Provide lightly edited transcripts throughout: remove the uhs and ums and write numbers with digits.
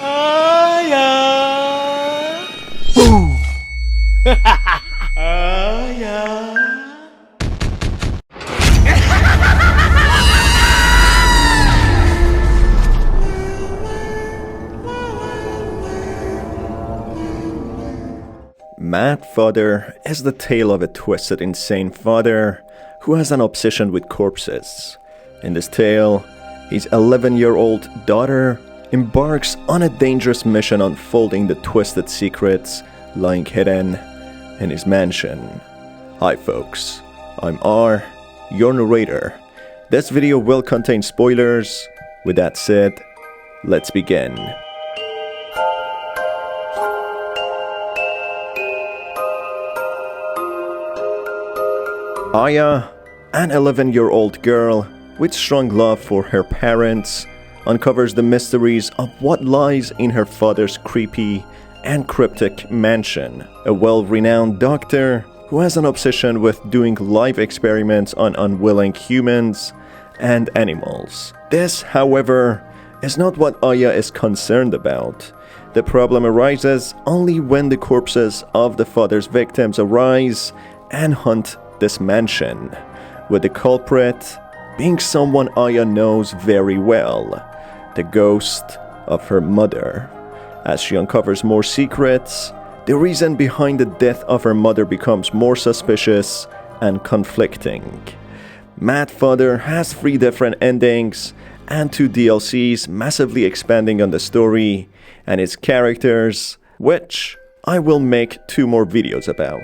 Aya! Boom! Aya! Mad Father is the tale of a twisted, insane father who has an obsession with corpses. In this tale, his 11-year-old daughter embarks on a dangerous mission unfolding the twisted secrets lying hidden in his mansion. Hi folks, I'm R, your narrator. This video will contain spoilers. With that said, let's begin. Aya, an 11-year-old girl with strong love for her parents, uncovers the mysteries of what lies in her father's creepy and cryptic mansion. A well-renowned doctor who has an obsession with doing live experiments on unwilling humans and animals. This, however, is not what Aya is concerned about. The problem arises only when the corpses of the father's victims arise and hunt this mansion, with the culprit being someone Aya knows very well, the ghost of her mother. As she uncovers more secrets, the reason behind the death of her mother becomes more suspicious and conflicting. Mad Father has 3 different endings and 2 DLCs massively expanding on the story and its characters, which I will make 2 more videos about.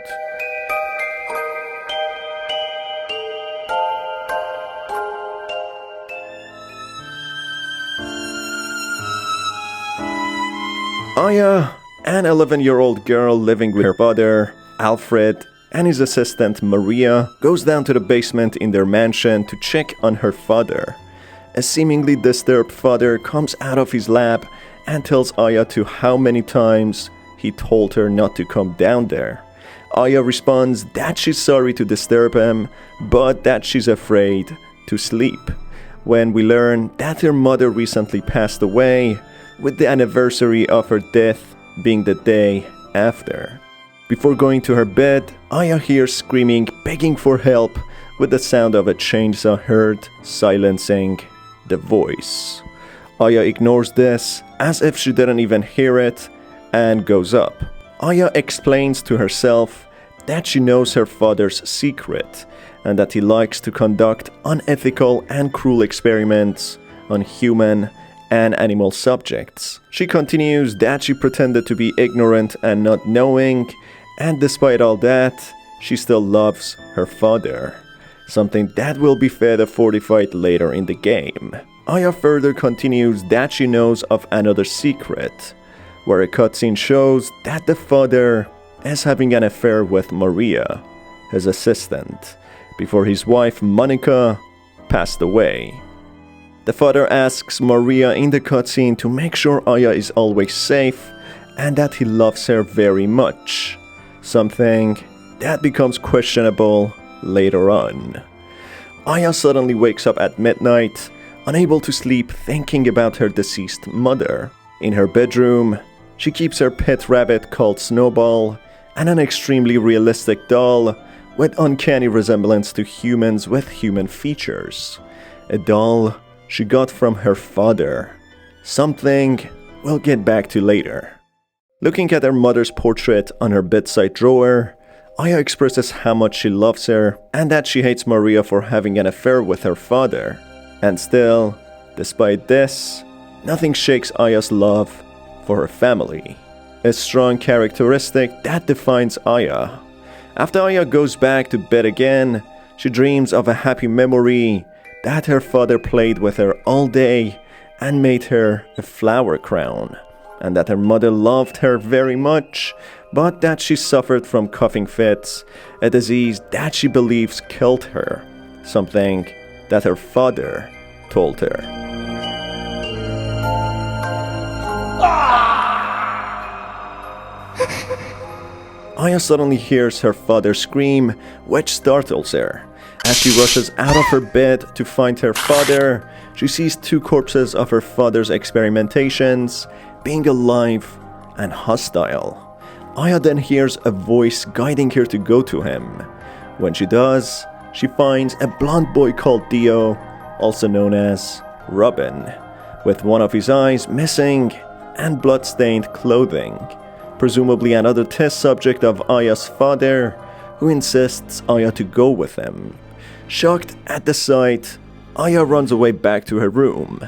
Aya, an 11-year-old girl living with her father, Alfred, and his assistant Maria, goes down to the basement in their mansion to check on her father. A seemingly disturbed father comes out of his lab and tells Aya to how many times he told her not to come down there. Aya responds that she's sorry to disturb him, but that she's afraid to sleep. When we learn that her mother recently passed away, with the anniversary of her death being the day after. Before going to her bed, Aya hears screaming, begging for help, with the sound of a chainsaw heard, silencing the voice. Aya ignores this, as if she didn't even hear it, and goes up. Aya explains to herself that she knows her father's secret, and that he likes to conduct unethical and cruel experiments on human and animal subjects. She continues that she pretended to be ignorant and not knowing, and despite all that, she still loves her father, something that will be further fortified later in the game. Aya further continues that she knows of another secret, where a cutscene shows that the father is having an affair with Maria, his assistant, before his wife Monica passed away. The father asks Maria in the cutscene to make sure Aya is always safe and that he loves her very much, something that becomes questionable later on. Aya suddenly wakes up at midnight, unable to sleep, thinking about her deceased mother. In her bedroom, she keeps her pet rabbit called Snowball and an extremely realistic doll with uncanny resemblance to humans with human features. A doll she got from her father, something we'll get back to later. Looking at her mother's portrait on her bedside drawer, Aya expresses how much she loves her and that she hates Maria for having an affair with her father. And still, despite this, nothing shakes Aya's love for her family, a strong characteristic that defines Aya. After Aya goes back to bed again, she dreams of a happy memory that her father played with her all day and made her a flower crown, and that her mother loved her very much, but that she suffered from coughing fits, a disease that she believes killed her, something that her father told her. Aya suddenly hears her father scream, which startles her. As she rushes out of her bed to find her father, she sees 2 corpses of her father's experimentations being alive and hostile. Aya then hears a voice guiding her to go to him. When she does, she finds a blonde boy called Dio, also known as Robin, with one of his eyes missing and blood-stained clothing, presumably another test subject of Aya's father, who insists Aya to go with him. Shocked at the sight, Aya runs away back to her room.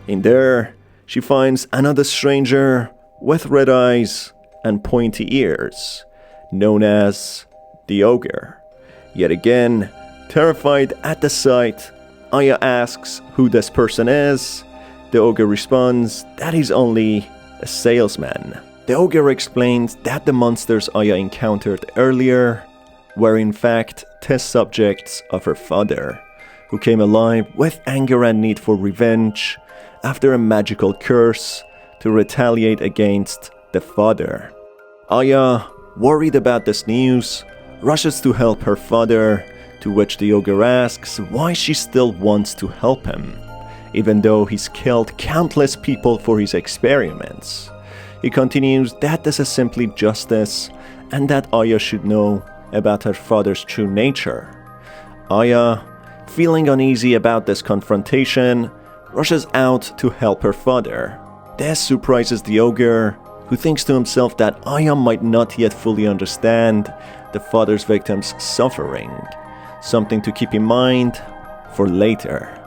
In there, she finds another stranger with red eyes and pointy ears, known as the Ogre. Yet again, terrified at the sight, Aya asks who this person is. The Ogre responds that he's only a salesman. The Ogre explains that the monsters Aya encountered earlier were in fact test subjects of her father, who came alive with anger and need for revenge after a magical curse to retaliate against the father. Aya, worried about this news, rushes to help her father, to which the Ogre asks why she still wants to help him, even though he's killed countless people for his experiments. He continues that this is simply justice and that Aya should know about her father's true nature. Aya, feeling uneasy about this confrontation, rushes out to help her father. This surprises the Ogre, who thinks to himself that Aya might not yet fully understand the father's victim's suffering, something to keep in mind for later.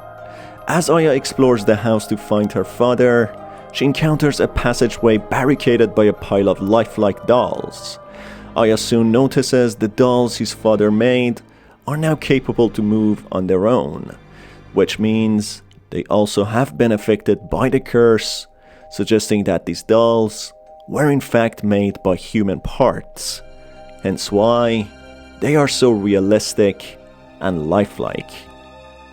As Aya explores the house to find her father, she encounters a passageway barricaded by a pile of lifelike dolls. Aya soon notices the dolls his father made are now capable to move on their own, which means they also have been affected by the curse, suggesting that these dolls were in fact made by human parts, hence why they are so realistic and lifelike.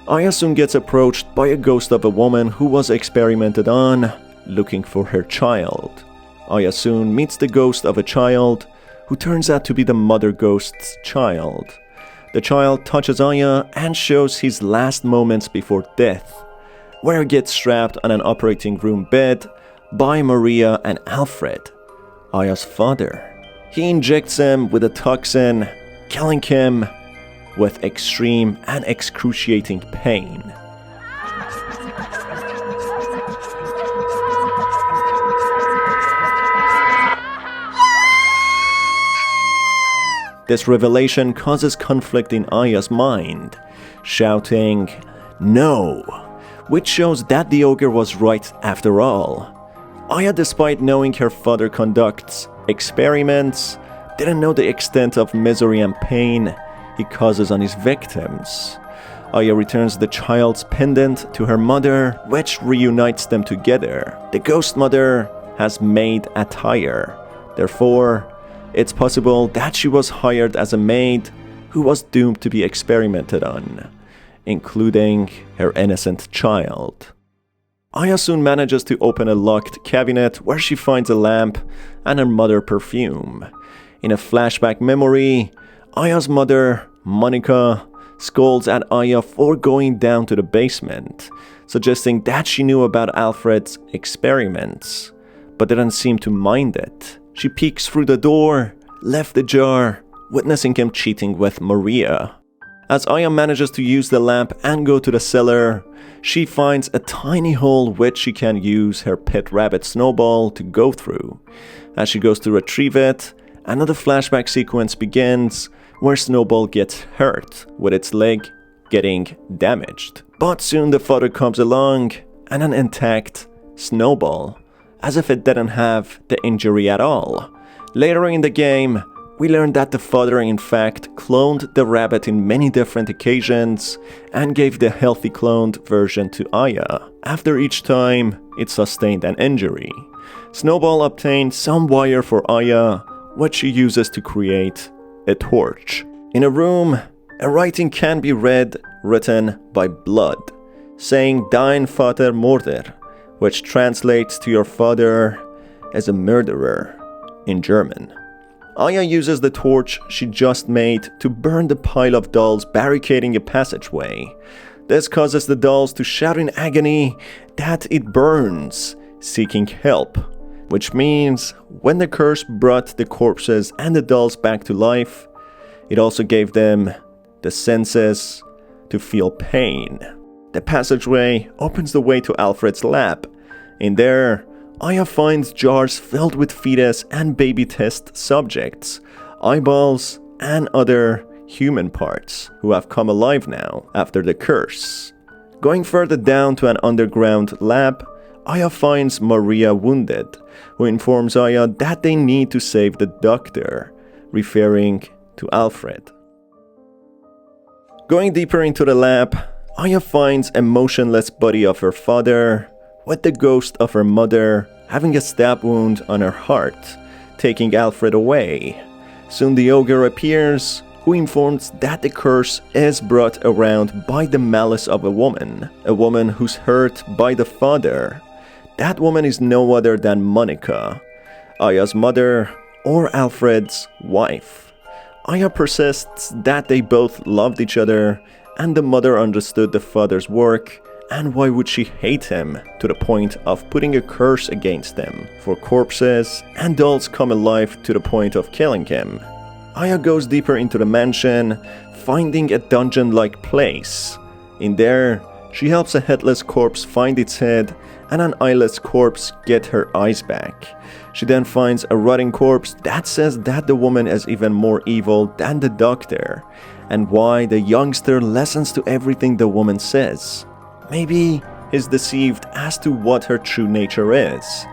Aya soon gets approached by a ghost of a woman who was experimented on, looking for her child. Aya soon meets the ghost of a child, who turns out to be the mother ghost's child. The child touches Aya and shows his last moments before death, where he gets strapped on an operating room bed by Maria and Alfred, Aya's father. He injects him with a toxin, killing him with extreme and excruciating pain. This revelation causes conflict in Aya's mind, shouting, "No!" which shows that the Ogre was right after all. Aya, despite knowing her father conducts experiments, didn't know the extent of misery and pain he causes on his victims. Aya returns the child's pendant to her mother, which reunites them together. The ghost mother has maid attire. Therefore, it's possible that she was hired as a maid who was doomed to be experimented on, including her innocent child. Aya soon manages to open a locked cabinet where she finds a lamp and her mother perfume. In a flashback memory, Aya's mother, Monica, scolds at Aya for going down to the basement, suggesting that she knew about Alfred's experiments, but didn't seem to mind it. She peeks through the door, left ajar, witnessing him cheating with Maria. As Aya manages to use the lamp and go to the cellar, she finds a tiny hole which she can use her pet rabbit Snowball to go through. As she goes to retrieve it, another flashback sequence begins where Snowball gets hurt, with its leg getting damaged. But soon the father comes along and an intact Snowball, as if it didn't have the injury at all. Later in the game, we learn that the father in fact cloned the rabbit in many different occasions and gave the healthy cloned version to Aya. After each time, it sustained an injury. Snowball obtained some wire for Aya, which she uses to create a torch. In a room, a writing can be read written by blood, saying "Dein Vater Mörder," which translates to "Your father is a murderer" in German. Aya uses the torch she just made to burn the pile of dolls barricading a passageway. This causes the dolls to shout in agony that it burns, seeking help. which means when the curse brought the corpses and the dolls back to life, it also gave them the senses to feel pain. The passageway opens the way to Alfred's lab. In there, Aya finds jars filled with fetus and baby test subjects, eyeballs, and other human parts who have come alive now after the curse. Going further down to an underground lab, Aya finds Maria wounded, who informs Aya that they need to save the doctor, referring to Alfred. Going deeper into the lab, Aya finds a motionless body of her father, with the ghost of her mother having a stab wound on her heart, taking Alfred away. Soon the ogre appears, who informs that the curse is brought around by the malice of a woman who's hurt by the father. That woman is no other than Monica, Aya's mother or Alfred's wife. Aya persists that they both loved each other and the mother understood the father's work, and why would she hate him to the point of putting a curse against him for corpses and dolls come alive to the point of killing him. Aya goes deeper into the mansion, finding a dungeon-like place. In there, she helps a headless corpse find its head and an eyeless corpse get her eyes back. She then finds a rotting corpse that says that the woman is even more evil than the doctor, and why the youngster listens to everything the woman says. Maybe he's deceived as to what her true nature is.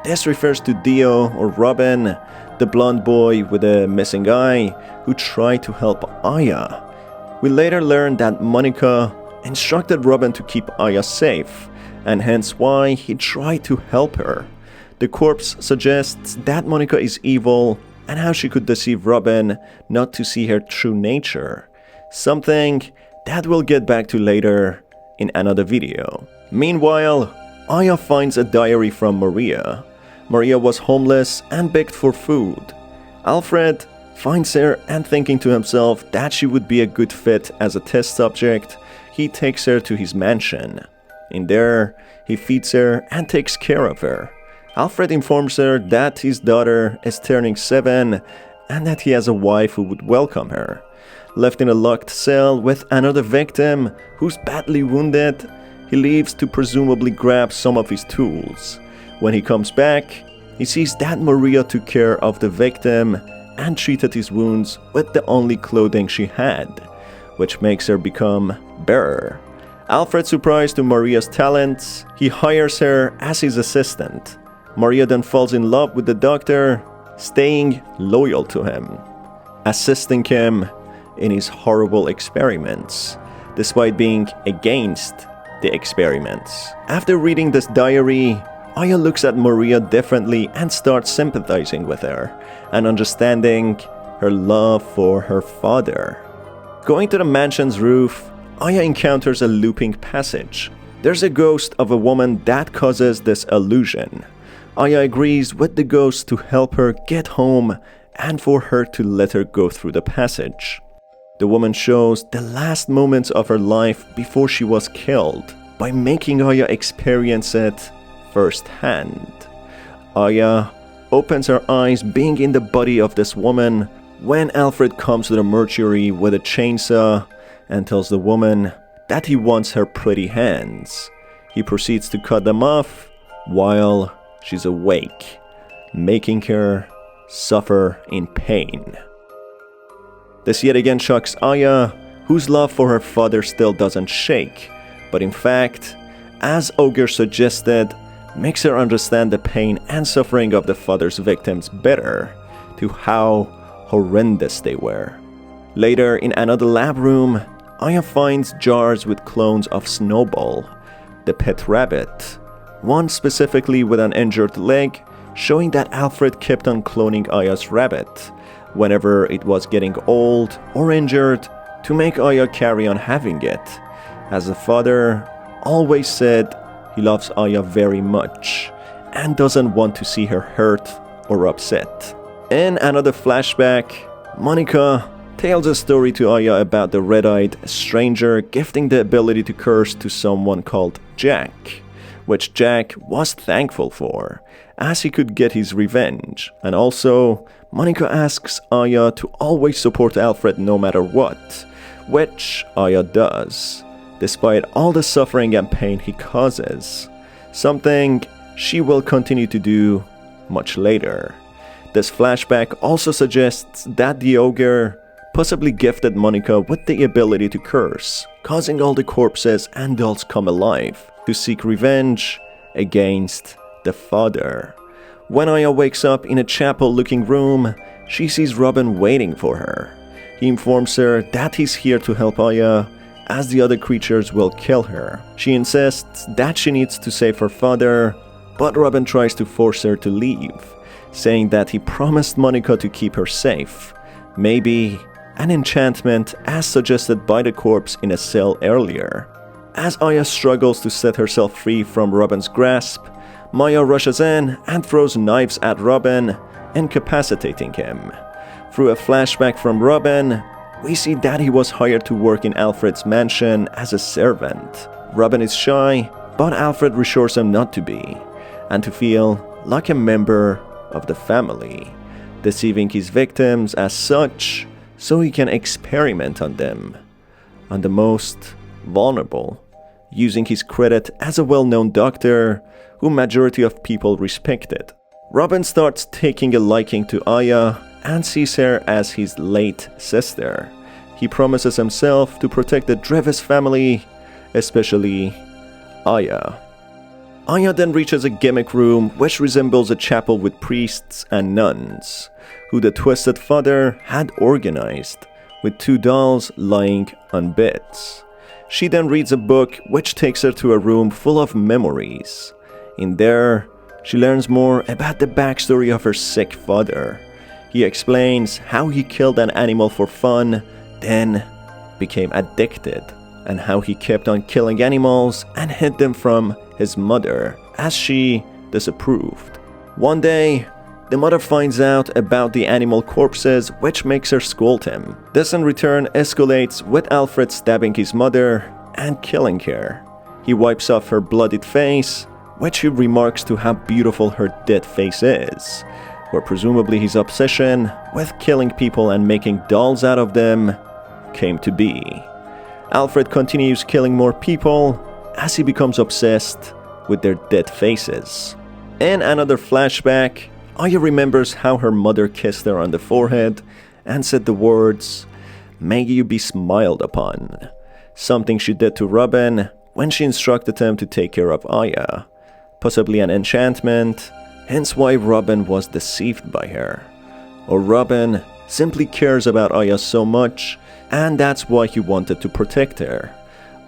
This refers to Dio or Robin, the blonde boy with a missing eye who tried to help Aya. We later learn that Monica instructed Robin to keep Aya safe, and hence why he tried to help her. The corpse suggests that Monica is evil and how she could deceive Robin not to see her true nature, something that we'll get back to later in another video. Meanwhile, Aya finds a diary from Maria. Maria was homeless and begged for food. Alfred finds her and thinking to himself that she would be a good fit as a test subject, he takes her to his mansion. In there, he feeds her and takes care of her. Alfred informs her that his daughter is turning 7 and that he has a wife who would welcome her. Left in a locked cell with another victim who's badly wounded, he leaves to presumably grab some of his tools. When he comes back, he sees that Maria took care of the victim and treated his wounds with the only clothing she had, which makes her become bearer. Alfred, surprised to Maria's talents, he hires her as his assistant. Maria then falls in love with the doctor, staying loyal to him, assisting him in his horrible experiments, despite being against the experiments. After reading this diary, Aya looks at Maria differently and starts sympathizing with her and understanding her love for her father. Going to the mansion's roof, Aya encounters a looping passage. There's a ghost of a woman that causes this illusion. Aya agrees with the ghost to help her get home and for her to let her go through the passage. The woman shows the last moments of her life before she was killed by making Aya experience it firsthand. Aya opens her eyes being in the body of this woman when Alfred comes to the mortuary with a chainsaw and tells the woman that he wants her pretty hands. He proceeds to cut them off while she's awake, making her suffer in pain. This yet again shocks Aya, whose love for her father still doesn't shake, but in fact, as Ogre suggested, makes her understand the pain and suffering of the father's victims better, to how horrendous they were. Later, in another lab room, Aya finds jars with clones of Snowball, the pet rabbit, one specifically with an injured leg, showing that Alfred kept on cloning Aya's rabbit whenever it was getting old or injured to make Aya carry on having it, as the father always said he loves Aya very much and doesn't want to see her hurt or upset. In another flashback, Monica tells a story to Aya about the red-eyed stranger gifting the ability to curse to someone called Jack, which Jack was thankful for, as he could get his revenge. And also, Monica asks Aya to always support Alfred no matter what, which Aya does, despite all the suffering and pain he causes, something she will continue to do much later. This flashback also suggests that the ogre possibly gifted Monica with the ability to curse, causing all the corpses and dolls come alive to seek revenge against the father. When Aya wakes up in a chapel-looking room, she sees Robin waiting for her. He informs her that he's here to help Aya, as the other creatures will kill her. She insists that she needs to save her father, but Robin tries to force her to leave, saying that he promised Monica to keep her safe. Maybe an enchantment as suggested by the corpse in a cell earlier. As Aya struggles to set herself free from Robin's grasp, Maya rushes in and throws knives at Robin, incapacitating him. Through a flashback from Robin, we see that he was hired to work in Alfred's mansion as a servant. Robin is shy, but Alfred reassures him not to be, and to feel like a member of the family, deceiving his victims as such so he can experiment on them, on the most vulnerable, using his credit as a well-known doctor who majority of people respected. Robin starts taking a liking to Aya and sees her as his late sister. He promises himself to protect the Drevis family, especially Aya. Aya then reaches a gimmick room which resembles a chapel with priests and nuns, who the Twisted Father had organized, with 2 dolls lying on beds. She then reads a book which takes her to a room full of memories. In there, she learns more about the backstory of her sick father. He explains how he killed an animal for fun, then became addicted, and how he kept on killing animals and hid them from his mother, as she disapproved. One day, the mother finds out about the animal corpses, which makes her scold him. This in return escalates with Alfred stabbing his mother and killing her. He wipes off her bloodied face, which he remarks to how beautiful her dead face is, where presumably his obsession with killing people and making dolls out of them came to be. Alfred continues killing more people as he becomes obsessed with their dead faces. In another flashback, Aya remembers how her mother kissed her on the forehead and said the words, "May you be smiled upon," something she did to Robin when she instructed him to take care of Aya, possibly an enchantment, hence why Robin was deceived by her. Or Robin simply cares about Aya so much, and that's why he wanted to protect her.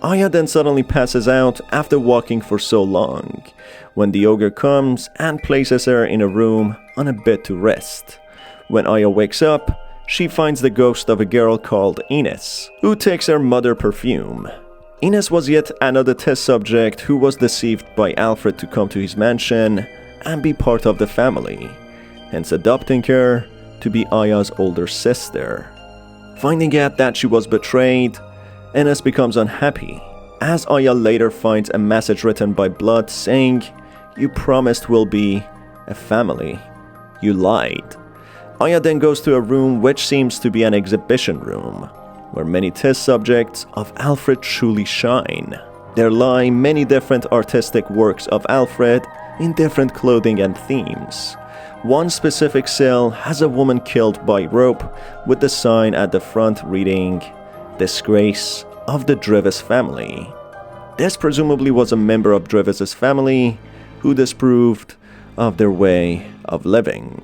Aya then suddenly passes out after walking for so long, when the ogre comes and places her in a room on a bed to rest. When Aya wakes up, she finds the ghost of a girl called Ines, who takes her mother perfume. Ines was yet another test subject who was deceived by Alfred to come to his mansion and be part of the family, hence adopting her to be Aya's older sister. Finding out that she was betrayed, Ines becomes unhappy, as Aya later finds a message written by Blood saying, "You promised we'll be a family. You lied." Aya then goes to a room which seems to be an exhibition room, where many test subjects of Alfred truly shine. There lie many different artistic works of Alfred in different clothing and themes. One specific cell has a woman killed by rope with the sign at the front reading, "Disgrace of the Drevis family." This presumably was a member of Drevis's family who disapproved of their way of living.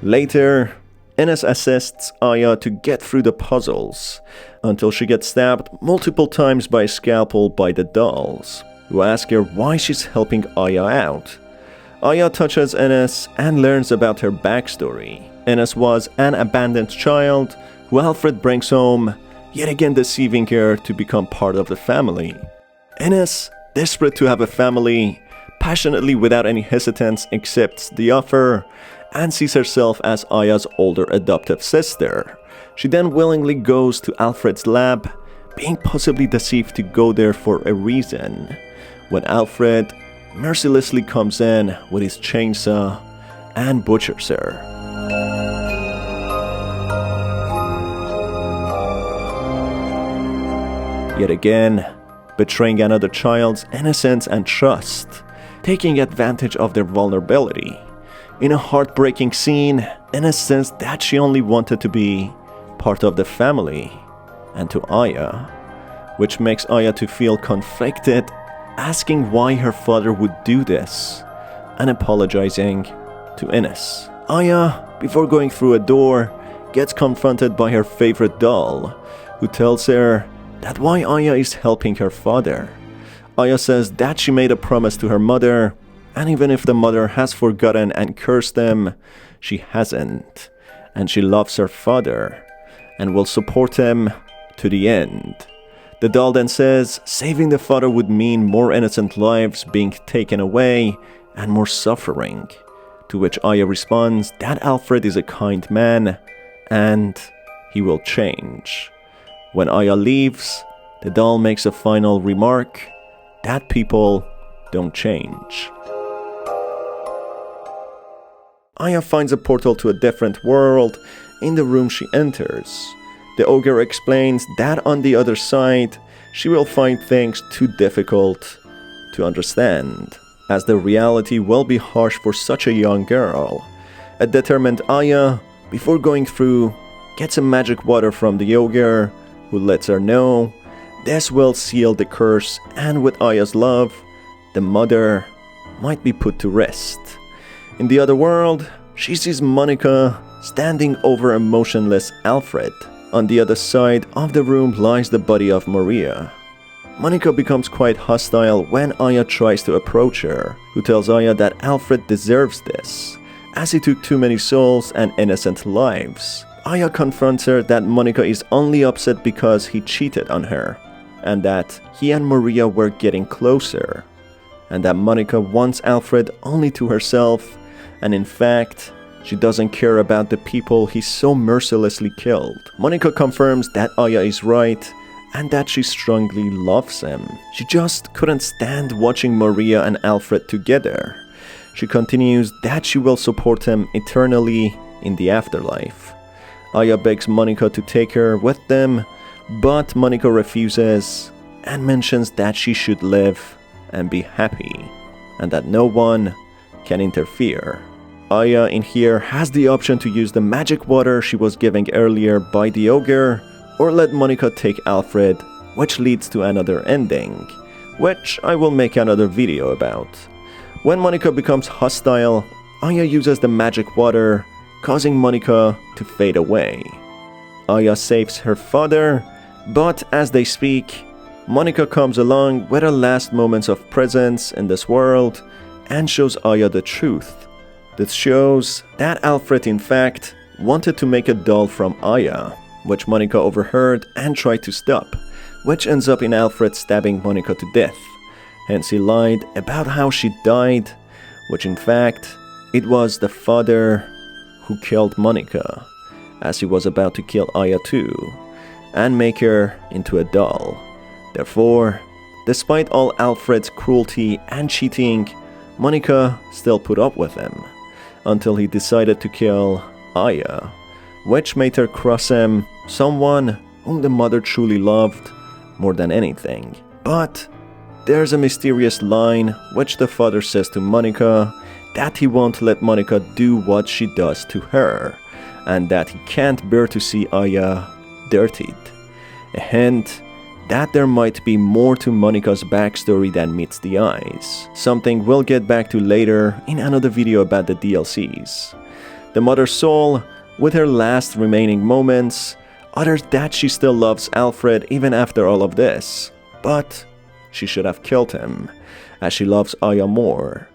Later, Ines assists Aya to get through the puzzles until she gets stabbed multiple times by a scalpel by the dolls, who ask her why she's helping Aya out. Aya touches Ines and learns about her backstory. Ines was an abandoned child who Alfred brings home, yet again deceiving her to become part of the family. Ines, desperate to have a family, passionately without any hesitance accepts the offer and sees herself as Aya's older adoptive sister. She then willingly goes to Alfred's lab, being possibly deceived to go there for a reason. When Alfred mercilessly comes in with his chainsaw and butchers her. Yet again, betraying another child's innocence and trust, taking advantage of their vulnerability, in a heartbreaking scene, in a sense that she only wanted to be part of the family, and to Aya, which makes Aya to feel conflicted, asking why her father would do this, and apologizing to Ines. Aya, before going through a door, gets confronted by her favorite doll, who tells her that why Aya is helping her father. Aya says that she made a promise to her mother, and even if the mother has forgotten and cursed them, she hasn't, and she loves her father, and will support him to the end. The doll then says saving the father would mean more innocent lives being taken away and more suffering, to which Aya responds that Alfred is a kind man, and he will change. When Aya leaves, the doll makes a final remark that people don't change. Aya finds a portal to a different world in the room she enters. The ogre explains that on the other side, she will find things too difficult to understand, as the reality will be harsh for such a young girl. A determined Aya, before going through, gets a magic water from the ogre, who lets her know this will seal the curse, and with Aya's love, the mother might be put to rest. In the other world, she sees Monica standing over a motionless Alfred. On the other side of the room lies the body of Maria. Monica becomes quite hostile when Aya tries to approach her, who tells Aya that Alfred deserves this, as he took too many souls and innocent lives. Aya confronts her that Monica is only upset because he cheated on her, and that he and Maria were getting closer, and that Monica wants Alfred only to herself, and in fact, she doesn't care about the people he so mercilessly killed. Monica confirms that Aya is right, and that she strongly loves him. She just couldn't stand watching Maria and Alfred together. She continues that she will support him eternally in the afterlife. Aya begs Monica to take her with them, but Monica refuses and mentions that she should live and be happy, and that no one can interfere. Aya in here has the option to use the magic water she was given earlier by the ogre, or let Monica take Alfred, which leads to another ending, which I will make another video about. When Monica becomes hostile, Aya uses the magic water, causing Monica to fade away. Aya saves her father, but as they speak, Monica comes along with her last moments of presence in this world and shows Aya the truth. This shows that Alfred in fact wanted to make a doll from Aya, which Monica overheard and tried to stop, which ends up in Alfred stabbing Monica to death. Hence he lied about how she died, which in fact, it was the father who killed Monica, as he was about to kill Aya too, and make her into a doll. Therefore, despite all Alfred's cruelty and cheating, Monica still put up with him, until he decided to kill Aya, which made her cross him, someone whom the mother truly loved more than anything. But there's a mysterious line which the father says to Monica, that he won't let Monica do what she does to her, and that he can't bear to see Aya dirtied. A hint that there might be more to Monica's backstory than meets the eyes, something we'll get back to later in another video about the DLCs. The mother's soul, with her last remaining moments, utters that she still loves Alfred even after all of this, but she should have killed him, as she loves Aya more.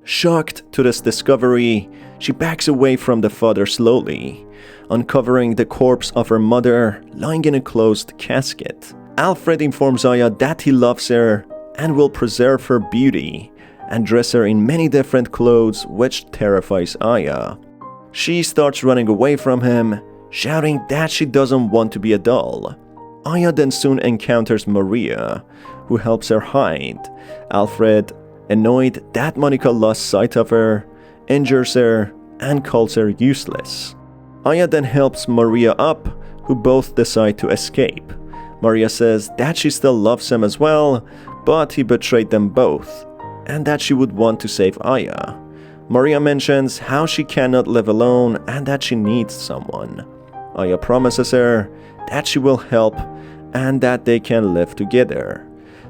Shocked to this discovery, she backs away from the father slowly, uncovering the corpse of her mother lying in a closed casket. Alfred informs Aya that he loves her and will preserve her beauty and dress her in many different clothes, which terrifies Aya. She starts running away from him, shouting that she doesn't want to be a doll. Aya then soon encounters Maria, who helps her hide. Alfred annoyed that Monica lost sight of her, injures her, and calls her useless. Aya then helps Maria up, who both decide to escape. Maria says that she still loves him as well, but he betrayed them both, and that she would want to save Aya. Maria mentions how she cannot live alone and that she needs someone. Aya promises her that she will help and that they can live together.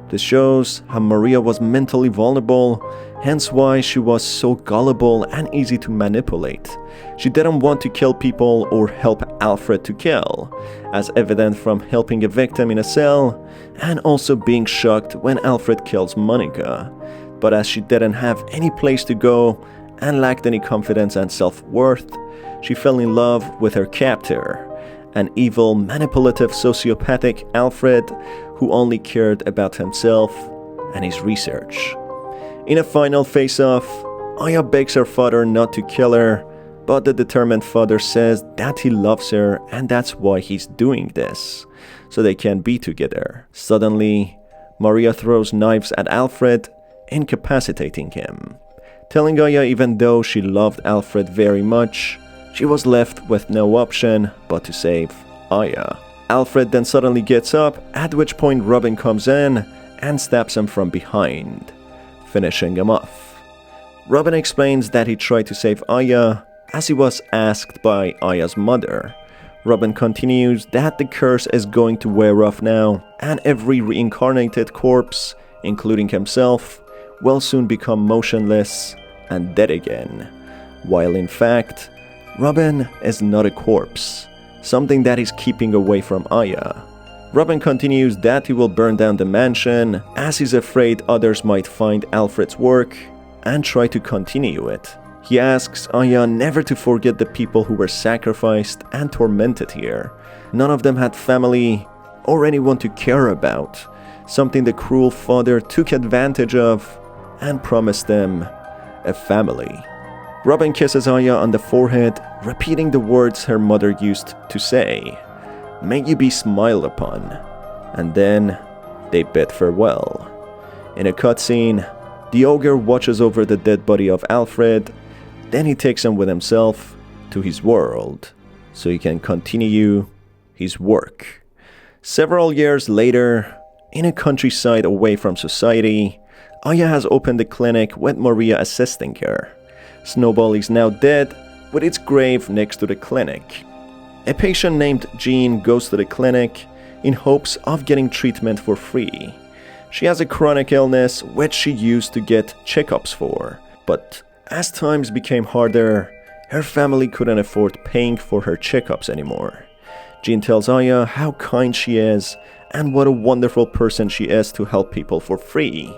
This shows how Maria was mentally vulnerable, hence why she was so gullible and easy to manipulate. She didn't want to kill people or help Alfred to kill, as evident from helping a victim in a cell and also being shocked when Alfred kills Monica. But as she didn't have any place to go and lacked any confidence and self-worth, she fell in love with her captor, an evil, manipulative, sociopathic Alfred who only cared about himself and his research. In a final face-off, Aya begs her father not to kill her, but the determined father says that he loves her and that's why he's doing this, so they can be together. Suddenly, Maria throws knives at Alfred, incapacitating him, telling Aya even though she loved Alfred very much, she was left with no option but to save Aya. Alfred then suddenly gets up, at which point Robin comes in and stabs him from behind, finishing him off. Robin explains that he tried to save Aya as he was asked by Aya's mother. Robin continues that the curse is going to wear off now and every reincarnated corpse, including himself, will soon become motionless and dead again, while in fact, Robin is not a corpse, something that is keeping away from Aya. Robin continues that he will burn down the mansion as he's afraid others might find Alfred's work and try to continue it. He asks Aya never to forget the people who were sacrificed and tormented here. None of them had family or anyone to care about, something the cruel father took advantage of and promised them a family. Robin kisses Aya on the forehead, repeating the words her mother used to say, "May you be smiled upon," and then they bid farewell. In a cutscene, the ogre watches over the dead body of Alfred, then he takes him with himself to his world, so he can continue his work. Several years later, in a countryside away from society, Aya has opened a clinic with Maria assisting her. Snowball is now dead, with its grave next to the clinic. A patient named Jean goes to the clinic in hopes of getting treatment for free. She has a chronic illness which she used to get checkups for, but as times became harder, her family couldn't afford paying for her checkups anymore. Jean tells Aya how kind she is and what a wonderful person she is to help people for free,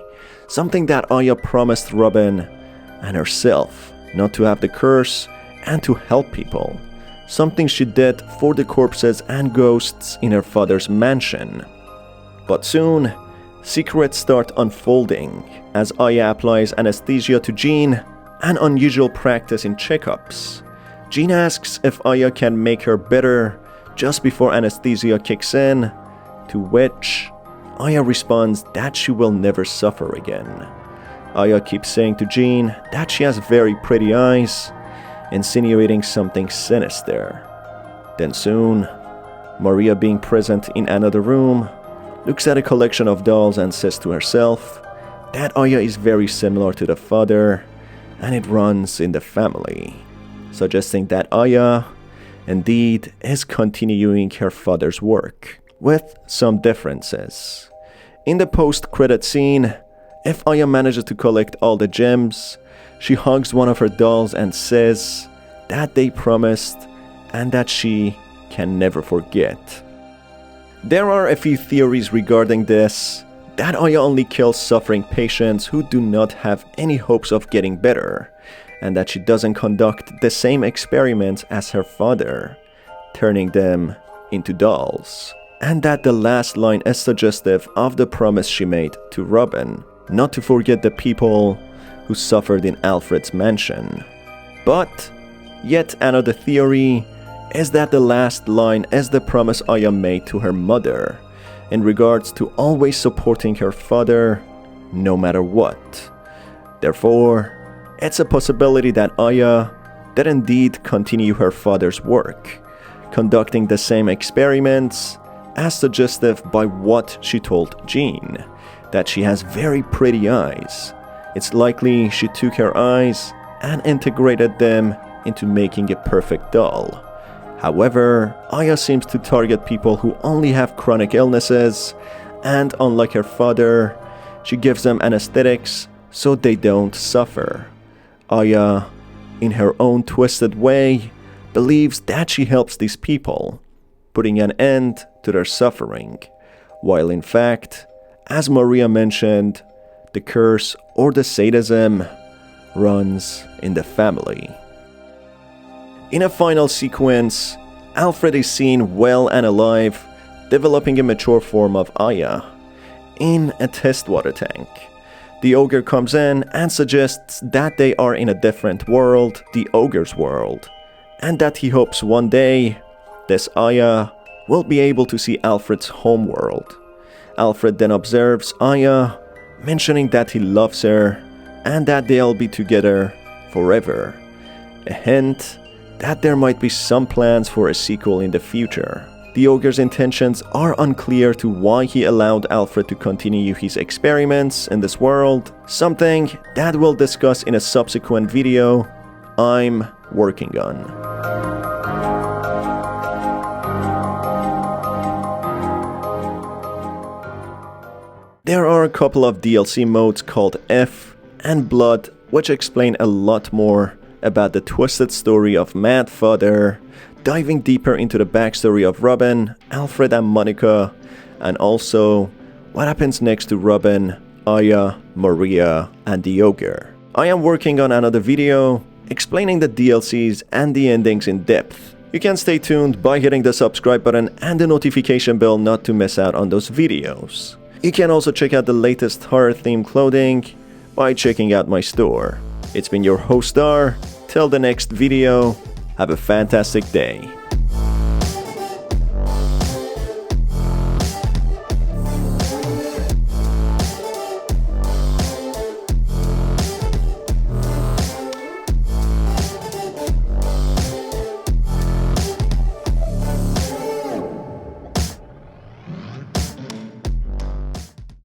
something that Aya promised Robin and herself, not to have the curse and to help people, something she did for the corpses and ghosts in her father's mansion. But soon, secrets start unfolding as Aya applies anesthesia to Jean, an unusual practice in checkups. Jean asks if Aya can make her better just before anesthesia kicks in, to which Aya responds that she will never suffer again. Aya keeps saying to Jean that she has very pretty eyes, insinuating something sinister. Then soon, Maria, being present in another room, looks at a collection of dolls and says to herself that Aya is very similar to the father and it runs in the family, suggesting that Aya indeed is continuing her father's work, with some differences. In the post-credit scene, if Aya manages to collect all the gems, she hugs one of her dolls and says that they promised and that she can never forget. There are a few theories regarding this, that Aya only kills suffering patients who do not have any hopes of getting better, and that she doesn't conduct the same experiments as her father, turning them into dolls, and that the last line is suggestive of the promise she made to Robin, not to forget the people who suffered in Alfred's mansion. But yet another theory is that the last line is the promise Aya made to her mother in regards to always supporting her father no matter what, Therefore, it's a possibility that Aya did indeed continue her father's work, conducting the same experiments as suggested by what she told Jean, that she has very pretty eyes. It's likely she took her eyes and integrated them into making a perfect doll. However, Aya seems to target people who only have chronic illnesses, and unlike her father, she gives them anesthetics so they don't suffer. Aya, in her own twisted way, believes that she helps these people, putting an end to their suffering, while in fact, as Maria mentioned, the curse or the sadism runs in the family. In a final sequence, Alfred is seen well and alive, developing a mature form of Aya in a test water tank. The ogre comes in and suggests that they are in a different world, the ogre's world, and that he hopes one day this Aya will be able to see Alfred's home world. Alfred then observes Aya, mentioning that he loves her and that they'll be together forever. A hint that there might be some plans for a sequel in the future. The ogre's intentions are unclear to why he allowed Alfred to continue his experiments in this world, something that we'll discuss in a subsequent video I'm working on. There are a couple of DLC modes called F and Blood, which explain a lot more about the twisted story of Mad Father, diving deeper into the backstory of Robin, Alfred and Monica, and also what happens next to Robin, Aya, Maria, and the ogre. I am working on another video explaining the DLCs and the endings in depth. You can stay tuned by hitting the subscribe button and the notification bell not to miss out on those videos. You can also check out the latest horror-themed clothing by checking out my store. It's been your host Star. Till the next video, have a fantastic day.